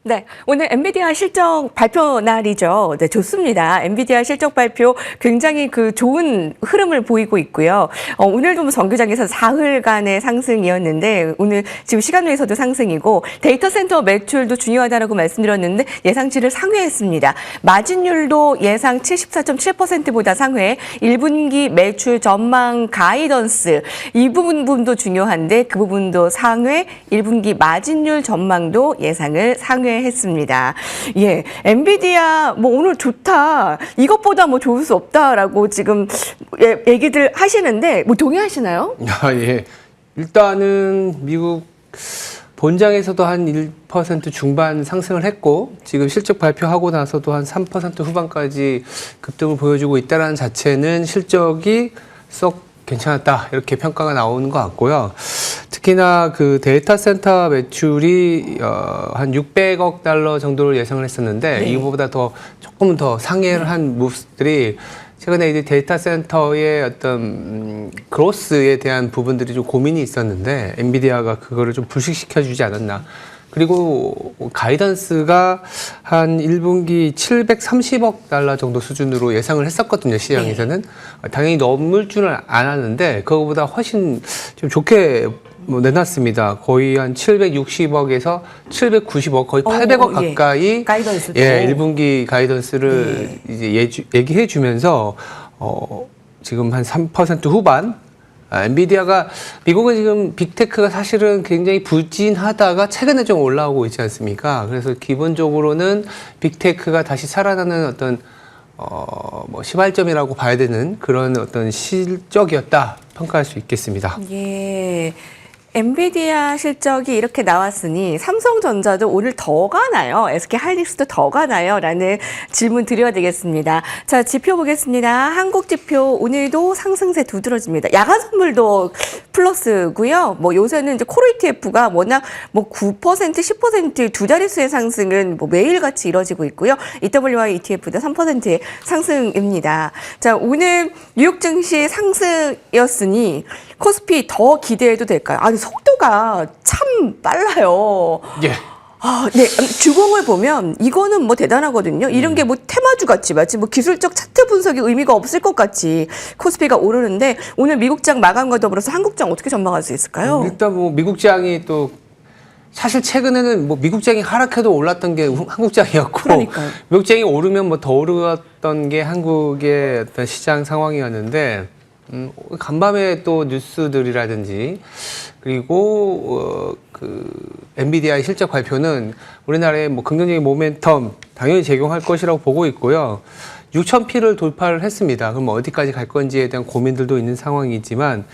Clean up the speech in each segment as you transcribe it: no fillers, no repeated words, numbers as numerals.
네, 오늘 엔비디아 실적 발표 날이죠. 네, 좋습니다. 엔비디아 실적 발표 굉장히 좋은 흐름을 보이고 있고요. 오늘도 뭐 정규장에서 사흘간의 상승이었는데 오늘 지금 시간 외에서도 상승이고 데이터 센터 매출도 중요하다라고 말씀드렸는데 예상치를 상회했습니다. 마진율도 예상 74.7%보다 상회, 1분기 매출 전망 가이던스 이 부분도 중요한데 그 부분도 상회, 1분기 마진율 전망도 예상을 상회했습니다. 예, 엔비디아 뭐 오늘 좋다, 이것보다 뭐 좋을 수 없다라고 지금 얘기들 하시는데 뭐 동의하시나요? 예. 일단은 미국 본장에서도 한 1% 중반 상승을 했고 지금 실적 발표하고 나서도 한 3% 후반까지 급등을 보여주고 있다는 자체는 실적이 썩 괜찮았다 이렇게 평가가 나오는 것 같고요. 특히나 그 데이터 센터 매출이 한 600억 달러 정도를 예상을 했었는데 네. 이거보다 더 조금 더 상회를 한 모습들이 최근에 이제 데이터 센터의 어떤 그로스에 대한 부분들이 좀 고민이 있었는데 엔비디아가 그거를 좀 불식시켜 주지 않았나. 그리고 가이던스가 한 1분기 730억 달러 정도 수준으로 예상을 했었거든요, 시장에서는. 당연히 넘을 줄은 알았는데 그거보다 훨씬 좀 좋게 내놨습니다. 거의 한 760억에서 790억, 거의 800억 가까이 가이던스도. 1분기 가이던스를 이제 얘기해 주면서 지금 한 3% 후반 엔비디아가 미국은 지금 빅테크가 사실은 굉장히 부진하다가 최근에 좀 올라오고 있지 않습니까? 그래서 기본적으로는 빅테크가 다시 살아나는 어떤 뭐 시발점이라고 봐야 되는 그런 어떤 실적이었다 평가할 수 있겠습니다. 예. 엔비디아 실적이 이렇게 나왔으니 삼성전자도 오늘 더 가나요? SK하이닉스도 더 가나요? 라는 질문 드려야 되겠습니다. 자, 지표 보겠습니다. 한국 지표 오늘도 상승세 두드러집니다. 야간 선물도 플러스고요. 뭐 요새는 이제 코로 ETF가 워낙 뭐 9%, 10% 두 자릿수의 상승은 뭐 매일같이 이뤄지고 있고요. EWI ETF도 3%의 상승입니다. 자, 오늘 뉴욕 증시 상승이었으니 코스피 더 기대해도 될까요? 아니, 속도가 참 빨라요. 예. 아, 네. 주봉을 보면 이거는 뭐 대단하거든요. 이런 게 뭐 테마주 같이 마치 뭐 기술적 차트 분석이 의미가 없을 것 같이 코스피가 오르는데 오늘 미국장 마감과 더불어서 한국장 어떻게 전망할 수 있을까요? 일단 뭐 미국장이 또 사실 최근에는 뭐 미국장이 하락해도 올랐던 게 한국장이었고 그러니까요. 미국장이 오르면 뭐 더 오르었던 게 한국의 어떤 시장 상황이었는데 간밤에 또 뉴스들이라든지 그리고 그 엔비디아의 실적 발표는 우리나라에 뭐 긍정적인 모멘텀 당연히 제공할 것이라고 보고 있고요. 6,000P를 돌파를 했습니다. 그럼 어디까지 갈 건지에 대한 고민들도 있는 상황이지만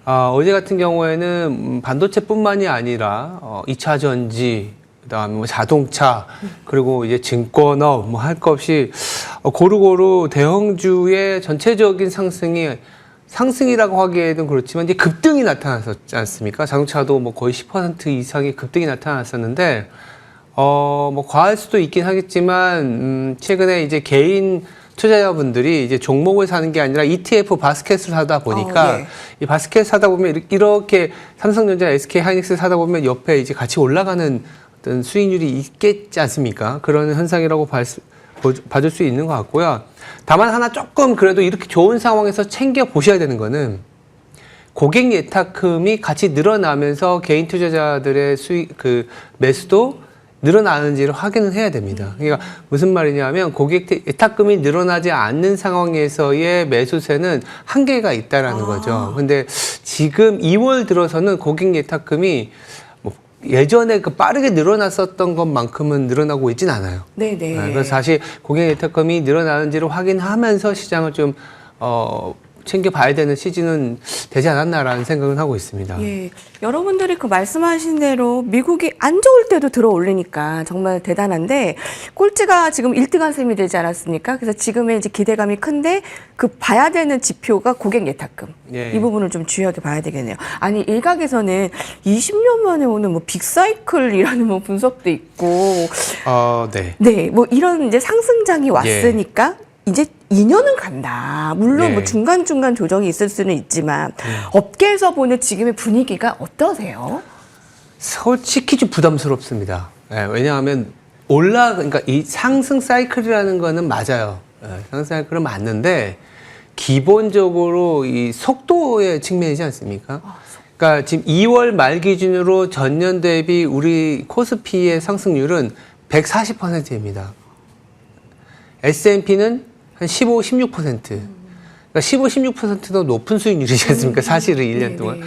어제 같은 경우에는 반도체뿐만이 아니라 2차 전지 그다음에 뭐 자동차 그리고 이제 증권업 뭐 할 것 없이 고루고루 대형주의 전체적인 상승이라고 하기에는 그렇지만 이제 급등이 나타났었지 않습니까? 자동차도 뭐 거의 10% 이상의 급등이 나타났었는데 뭐 과할 수도 있긴 하겠지만 최근에 이제 개인 투자자분들이 이제 종목을 사는 게 아니라 ETF 바스켓을 사다 보니까 네. 이 바스켓 사다 보면 이렇게 삼성전자, SK하이닉스 사다 보면 옆에 이제 같이 올라가는 어떤 수익률이 있겠지 않습니까? 그런 현상이라고 봐줄 수 있는 것 같고요. 다만 하나 조금 그래도 이렇게 좋은 상황에서 챙겨 보셔야 되는 거는 고객 예탁금이 같이 늘어나면서 개인 투자자들의 매수도 늘어나는지를 확인을 해야 됩니다. 그러니까 무슨 말이냐면 고객 예탁금이 늘어나지 않는 상황에서의 매수세는 한계가 있다라는 거죠. 근데 지금 2월 들어서는 고객 예탁금이 예전에 빠르게 늘어났었던 것만큼은 늘어나고 있진 않아요. 네네. 그래서 사실 고객 예탁금이 늘어나는지를 확인하면서 시장을 좀 챙겨봐야 되는 시즌은 되지 않았나라는 생각은 하고 있습니다. 예, 여러분들이 말씀하신 대로 미국이 안 좋을 때도 들어 올리니까 정말 대단한데 꼴찌가 지금 1등한 셈이 되지 않았습니까? 그래서 지금의 이제 기대감이 큰데 봐야 되는 지표가 고객 예탁금. 예. 이 부분을 좀 주의하게 봐야 되겠네요. 아니, 일각에서는 20년 만에 오는 뭐 빅사이클이라는 뭐 분석도 있고. 네. 네, 뭐 이런 이제 상승장이 왔으니까 이제 2년은 간다. 물론 뭐 중간중간 조정이 있을 수는 있지만 업계에서 보는 지금의 분위기가 어떠세요? 솔직히 좀 부담스럽습니다. 왜냐하면 그러니까 이 상승 사이클이라는 거는 맞아요. 상승 사이클은 맞는데 기본적으로 이 속도의 측면이지 않습니까? 그러니까 지금 2월 말 기준으로 전년 대비 우리 코스피의 상승률은 140%입니다. S&P는 한 15, 16%. 그러니까 15, 16%도 높은 수익률이지 않습니까? 사실은 1년 동안.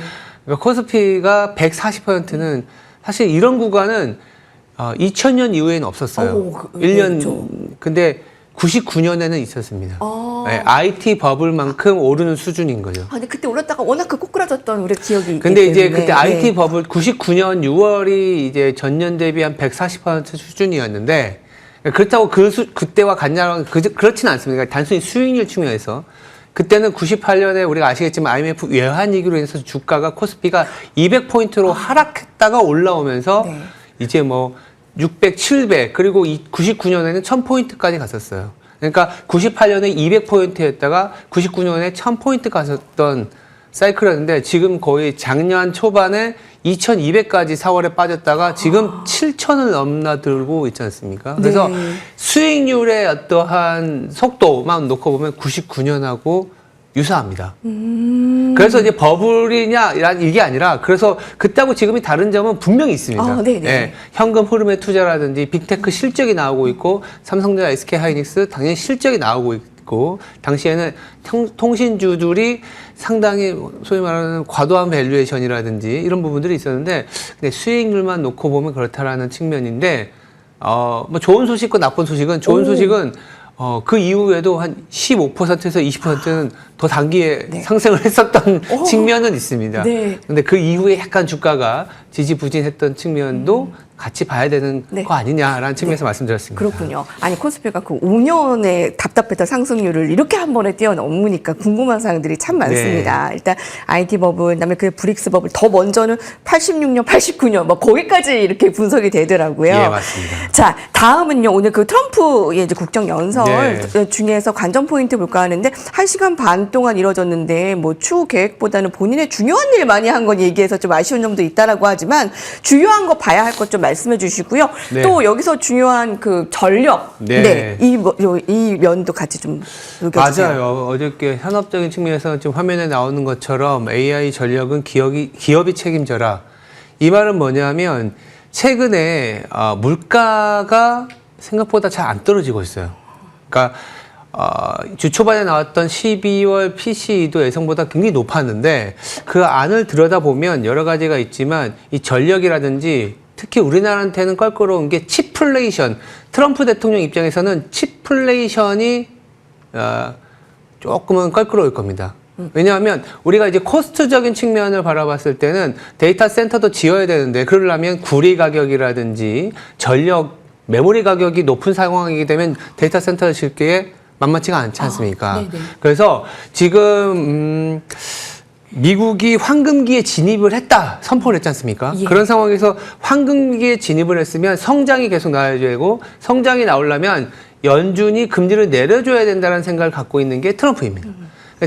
그러니까 코스피가 140%는 사실 이런 구간은 2000년 이후에는 없었어요. 1년. 그렇죠. 근데 99년에는 있었습니다. 네, IT 버블만큼 오르는 수준인 거죠. 근데 그때 올랐다가 워낙 그 꼬꾸라졌던 우리 기억이 근데 있기 이제 때문에. 그때 IT 버블 99년 6월이 이제 전년 대비 한 140% 수준이었는데 그렇다고 그때와 같냐면 그렇지는 않습니다. 그러니까 단순히 수익률 측면에서 그때는 98년에 우리가 아시겠지만 IMF 외환위기로 인해서 주가가 코스피가 200포인트로 하락했다가 올라오면서 네. 이제 뭐 600, 700 그리고 99년에는 1000포인트까지 갔었어요. 그러니까 98년에 200포인트였다가 99년에 1000포인트 갔었던 사이클이었는데 지금 거의 작년 초반에 2200까지 4월에 빠졌다가 지금 7000을 넘나들고 있지 않습니까? 그래서 네. 수익률의 어떠한 속도만 놓고 보면 99년하고 유사합니다. 그래서 이제 버블이냐 이게 아니라 그래서 그때하고 지금이 다른 점은 분명히 있습니다. 네네. 예, 현금 흐름의 투자라든지 빅테크 실적이 나오고 있고 삼성전자, SK하이닉스 당연히 실적이 나오고 있고 당시에는 통신주들이 상당히 소위 말하는 과도한 밸류에이션이라든지 이런 부분들이 있었는데 근데 수익률만 놓고 보면 그렇다라는 측면인데 뭐 좋은 소식과 나쁜 소식은 좋은 소식은 그 이후에도 한 15%에서 20%는 더 단기에 네. 상승을 했었던 측면은 있습니다. 네. 근데 그 이후에 약간 주가가 지지부진했던 측면도 같이 봐야 되는 네. 거 아니냐라는 측면에서 말씀드렸습니다. 그렇군요. 아니 코스피가 그 5년의 답답했던 상승률을 이렇게 한 번에 뛰어넘으니까 궁금한 사항들이 참 많습니다. 일단 IT 버블, 그다음에 그 브릭스 버블 더 먼저는 86년, 89년 뭐 거기까지 이렇게 분석이 되더라고요. 예, 맞습니다. 자, 다음은요. 오늘 그 트럼프의 이제 국정 연설 네. 중에서 관전 포인트 볼까 하는데 1시간 반 동안 이뤄졌는데 뭐 추후 계획보다는 본인의 중요한 일 많이 한 건 얘기해서 좀 아쉬운 점도 있다라고 하지만 주요한 거 봐야 할 것 좀 말씀해 주시고요. 네. 또 여기서 중요한 그 전력, 네. 이 면도 같이 좀 녹여주세요. 맞아요. 어저께 산업적인 측면에서 지금 화면에 나오는 것처럼 AI 전력은 기업이 책임져라. 이 말은 뭐냐면 최근에 물가가 생각보다 잘 안 떨어지고 있어요. 그러니까 주 초반에 나왔던 12월 PCE도 예상보다 굉장히 높았는데 그 안을 들여다보면 여러 가지가 있지만 이 전력이라든지 특히 우리나라한테는 껄끄러운 게 칩플레이션. 트럼프 대통령 입장에서는 칩플레이션이 조금은 껄끄러울 겁니다. 왜냐하면 우리가 이제 코스트적인 측면을 바라봤을 때는 데이터 센터도 지어야 되는데 그러려면 구리 가격이라든지 전력, 메모리 가격이 높은 상황이기 때문에 데이터 센터를 짓기에 만만치가 않지 않습니까? 그래서 지금 미국이 황금기에 진입을 했다 선포를 했지 않습니까? 예. 그런 상황에서 황금기에 진입을 했으면 성장이 계속 나와야 되고 성장이 나오려면 연준이 금리를 내려줘야 된다는 생각을 갖고 있는 게 트럼프입니다.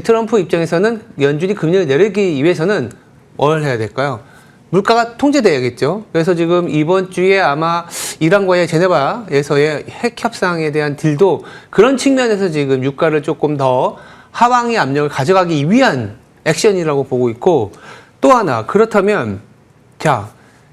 트럼프 입장에서는 연준이 금리를 내리기 위해서는 뭘 해야 될까요? 물가가 통제돼야겠죠. 그래서 지금 이번 주에 아마 이란과의 제네바에서의 핵 협상에 대한 딜도 그런 측면에서 지금 유가를 조금 더 하방의 압력을 가져가기 위한 액션이라고 보고 있고 또 하나 그렇다면 자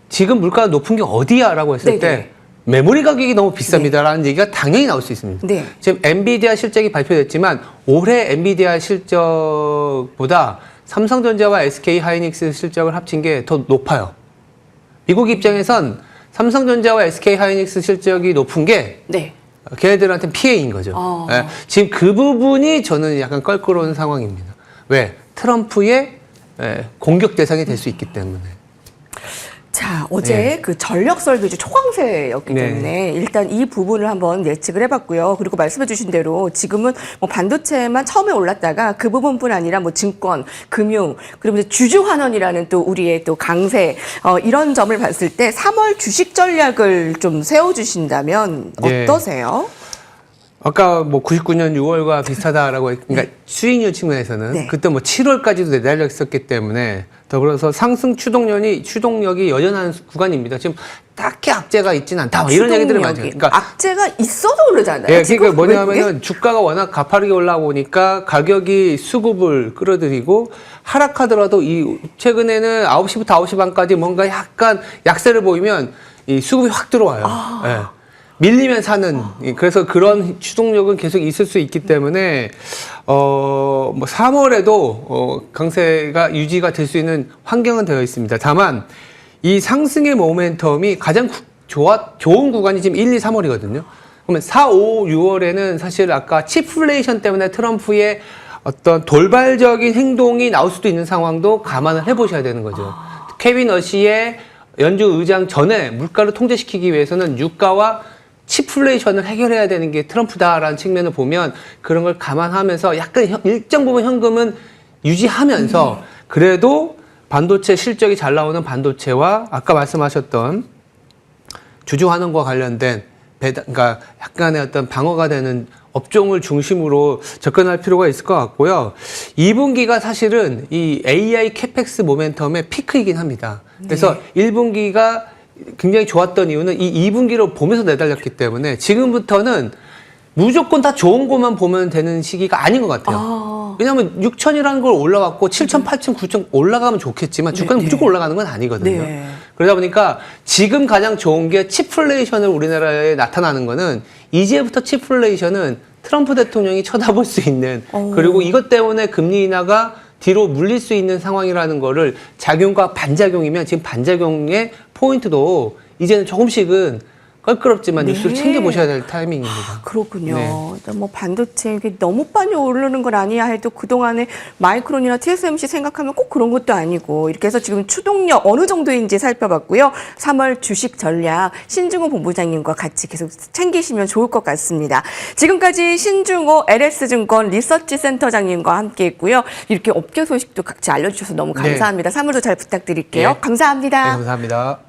지금 물가가 높은 게 어디야라고 했을 때 메모리 가격이 너무 비쌉니다라는 얘기가 당연히 나올 수 있습니다. 네. 지금 엔비디아 실적이 발표됐지만 올해 엔비디아 실적보다 삼성전자와 SK하이닉스 실적을 합친 게 더 높아요. 미국 입장에선 삼성전자와 SK하이닉스 실적이 높은 게 걔네들한테는 피해인 거죠. 네. 지금 그 부분이 저는 약간 껄끄러운 상황입니다. 왜? 트럼프의 공격 대상이 될 수 있기 때문에. 자, 어제 그 전력 설비주 초강세였기 때문에 일단 이 부분을 한번 예측을 해봤고요. 그리고 말씀해 주신 대로 지금은 뭐 반도체만 처음에 올랐다가 그 부분뿐 아니라 뭐 증권, 금융, 그리고 이제 주주환원이라는 또 우리의 또 강세, 이런 점을 봤을 때 3월 주식 전략을 좀 세워주신다면 어떠세요? 아까 뭐 99년 6월과 비슷하다라고 그러니까 수익률 측면에서는 네. 그때 뭐 7월까지도 내달려 있었기 때문에 더불어서 상승 추동력이 여전한 구간입니다. 지금 딱히 악재가 있지는 않다. 뭐 이런 얘기들을 많이 해요. 그러니까 악재가 있어도 오르잖아요. 예, 지금 그러니까 왜 뭐냐면은 주가가 워낙 가파르게 올라오니까 가격이 수급을 끌어들이고 하락하더라도 이 최근에는 9시부터 9시 반까지 뭔가 약간 약세를 보이면 이 수급이 확 들어와요. 예. 밀리면 사는 그래서 그런 추동력은 계속 있을 수 있기 때문에 뭐 3월에도 강세가 유지가 될 수 있는 환경은 되어 있습니다. 다만 이 상승의 모멘텀이 가장 좋은 구간이 지금 1, 2, 3월이거든요. 그러면 4, 5, 6월에는 사실 아까 치플레이션 때문에 트럼프의 어떤 돌발적인 행동이 나올 수도 있는 상황도 감안을 해보셔야 되는 거죠. 케빈 어시의 연준 의장 전에 물가를 통제시키기 위해서는 유가와 치플레이션을 해결해야 되는 게 트럼프다라는 측면을 보면 그런 걸 감안하면서 약간 일정 부분 현금은 유지하면서 그래도 반도체 실적이 잘 나오는 반도체와 아까 말씀하셨던 주주환원과 관련된 그러니까 약간의 어떤 방어가 되는 업종을 중심으로 접근할 필요가 있을 것 같고요. 2분기가 사실은 이 AI 캐펙스 모멘텀의 피크이긴 합니다. 그래서 1분기가 굉장히 좋았던 이유는 이 2분기를 보면서 내달렸기 때문에 지금부터는 무조건 다 좋은 것만 보면 되는 시기가 아닌 것 같아요. 왜냐하면 6천이라는 걸 올라갔고 7천, 8천, 9천 올라가면 좋겠지만 주가는 무조건 올라가는 건 아니거든요. 네. 그러다 보니까 지금 가장 좋은 게 치플레이션을 우리나라에 나타나는 거는 이제부터 치플레이션은 트럼프 대통령이 쳐다볼 수 있는 그리고 이것 때문에 금리 인하가 뒤로 물릴 수 있는 상황이라는 거를 작용과 반작용이면 지금 반작용의 포인트도 이제는 조금씩은 껄끄럽지만 뉴스를 챙겨보셔야 될 타이밍입니다. 그렇군요. 네. 뭐 반도체 이게 너무 빨리 오르는 건 아니야 해도 그동안에 마이크론이나 TSMC 생각하면 꼭 그런 것도 아니고 이렇게 해서 지금 추동력 어느 정도인지 살펴봤고요. 3월 주식 전략 신중호 본부장님과 같이 계속 챙기시면 좋을 것 같습니다. 지금까지 신중호 LS증권 리서치 센터장님과 함께했고요. 이렇게 업계 소식도 같이 알려주셔서 너무 감사합니다. 3월도 잘 부탁드릴게요. 네. 감사합니다. 네, 감사합니다.